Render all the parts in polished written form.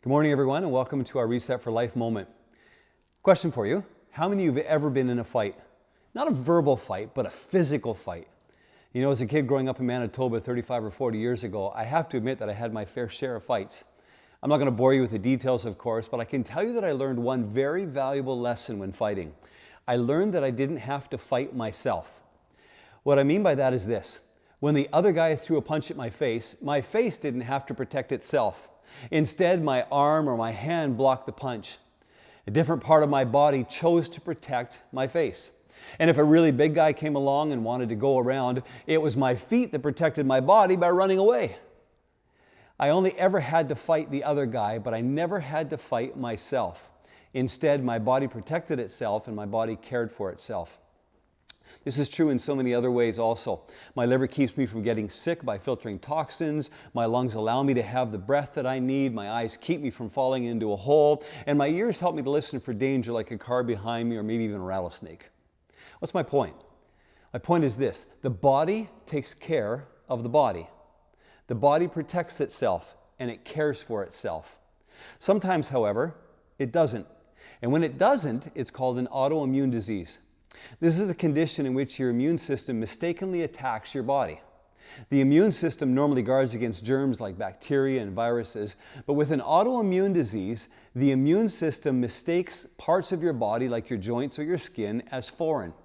Good morning, everyone, and welcome to our Reset for Life moment. Question for you. How many of you have ever been in a fight? Not a verbal fight, but a physical fight. You know, as a kid growing up in Manitoba 35 or 40 years ago, I have to admit that I had my fair share of fights. I'm not going to bore you with the details, of course, but I can tell you that I learned one very valuable lesson when fighting. I learned that I didn't have to fight myself. What I mean by that is this. When the other guy threw a punch at my face didn't have to protect itself. Instead, my arm or my hand blocked the punch. A different part of my body chose to protect my face. And if a really big guy came along and wanted to go around, it was my feet that protected my body by running away. I only ever had to fight the other guy, but I never had to fight myself. Instead, my body protected itself and my body cared for itself. This is true in so many other ways also. My liver keeps me from getting sick by filtering toxins. My lungs allow me to have the breath that I need. My eyes keep me from falling into a hole. And my ears help me to listen for danger like a car behind me or maybe even a rattlesnake. What's my point? My point is this. The body takes care of the body. The body protects itself and it cares for itself. Sometimes, however, it doesn't. And when it doesn't, it's called an autoimmune disease. This is a condition in which your immune system mistakenly attacks your body. The immune system normally guards against germs like bacteria and viruses, but with an autoimmune disease, the immune system mistakes parts of your body like your joints or your skin as foreign.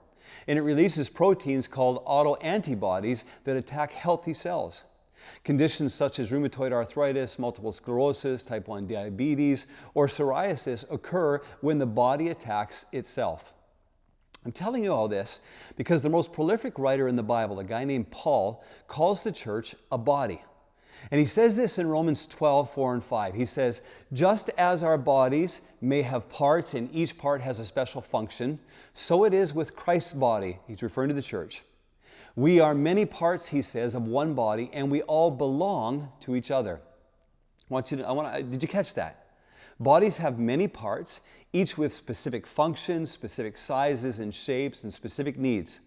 And it releases proteins called autoantibodies that attack healthy cells. Conditions such as rheumatoid arthritis, multiple sclerosis, type 1 diabetes, or psoriasis occur when the body attacks itself. I'm telling you all this because the most prolific writer in the Bible, a guy named Paul, calls the church a body. And he says this in Romans 12, 4 and 5. He says, just as our bodies may have parts and each part has a special function, so it is with Christ's body. He's referring to the church. We are many parts, he says, of one body, and we all belong to each other. Did you catch that? Bodies have many parts, each with specific functions, specific sizes and shapes, and specific needs.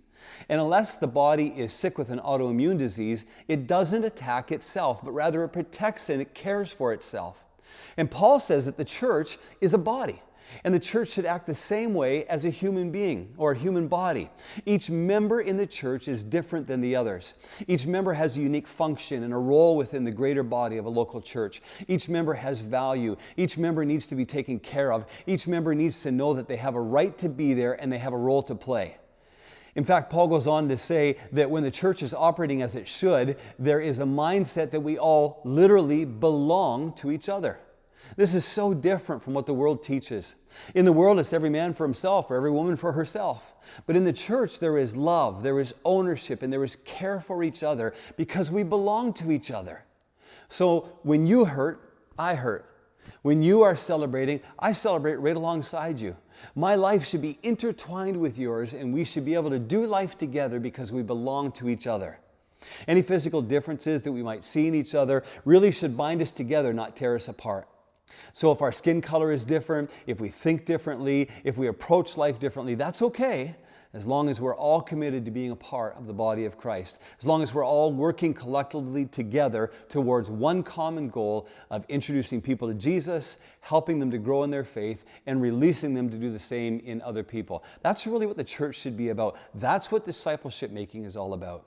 And unless the body is sick with an autoimmune disease, it doesn't attack itself, but rather it protects and it cares for itself. And Paul says that the church is a body. And the church should act the same way as a human being or a human body. Each member in the church is different than the others. Each member has a unique function and a role within the greater body of a local church. Each member has value. Each member needs to be taken care of. Each member needs to know that they have a right to be there and they have a role to play. In fact, Paul goes on to say that when the church is operating as it should, there is a mindset that we all literally belong to each other. This is so different from what the world teaches. In the world, it's every man for himself or every woman for herself. But in the church, there is love, there is ownership, and there is care for each other because we belong to each other. So when you hurt, I hurt. When you are celebrating, I celebrate right alongside you. My life should be intertwined with yours, and we should be able to do life together because we belong to each other. Any physical differences that we might see in each other really should bind us together, not tear us apart. So if our skin color is different, if we think differently, if we approach life differently, that's okay, as long as we're all committed to being a part of the body of Christ, as long as we're all working collectively together towards one common goal of introducing people to Jesus, helping them to grow in their faith, and releasing them to do the same in other people. That's really what the church should be about. That's what discipleship making is all about.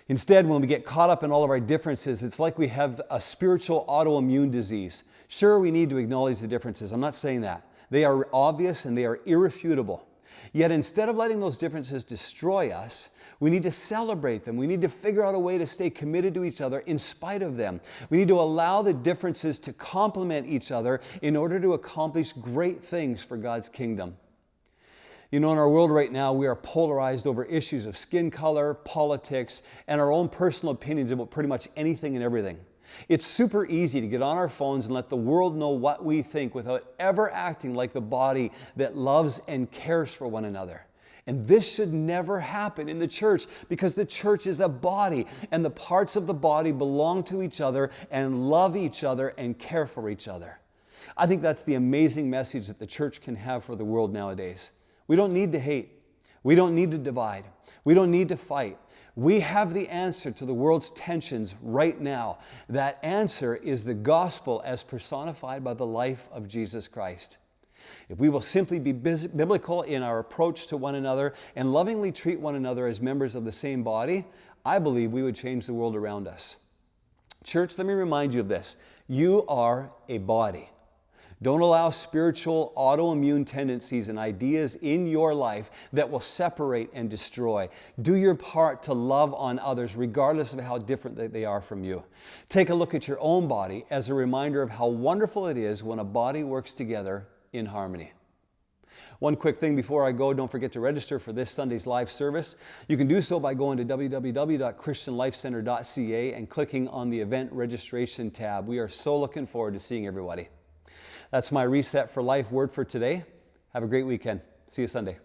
Instead, when we get caught up in all of our differences, it's like we have a spiritual autoimmune disease. Sure, we need to acknowledge the differences. I'm not saying that. They are obvious and they are irrefutable. Yet instead of letting those differences destroy us, we need to celebrate them. We need to figure out a way to stay committed to each other in spite of them. We need to allow the differences to complement each other in order to accomplish great things for God's kingdom. You know, in our world right now, we are polarized over issues of skin color, politics, and our own personal opinions about pretty much anything and everything. It's super easy to get on our phones and let the world know what we think without ever acting like the body that loves and cares for one another. And this should never happen in the church because the church is a body and the parts of the body belong to each other and love each other and care for each other. I think that's the amazing message that the church can have for the world nowadays. We don't need to hate. We don't need to divide. We don't need to fight. We have the answer to the world's tensions right now. That answer is the gospel as personified by the life of Jesus Christ. If we will simply be biblical in our approach to one another and lovingly treat one another as members of the same body, I believe we would change the world around us. Church, let me remind you of this. You are a body. Don't allow spiritual autoimmune tendencies and ideas in your life that will separate and destroy. Do your part to love on others regardless of how different they are from you. Take a look at your own body as a reminder of how wonderful it is when a body works together in harmony. One quick thing before I go, don't forget to register for this Sunday's live service. You can do so by going to www.christianlifecenter.ca and clicking on the event registration tab. We are so looking forward to seeing everybody. That's my Reset for Life word for today. Have a great weekend. See you Sunday.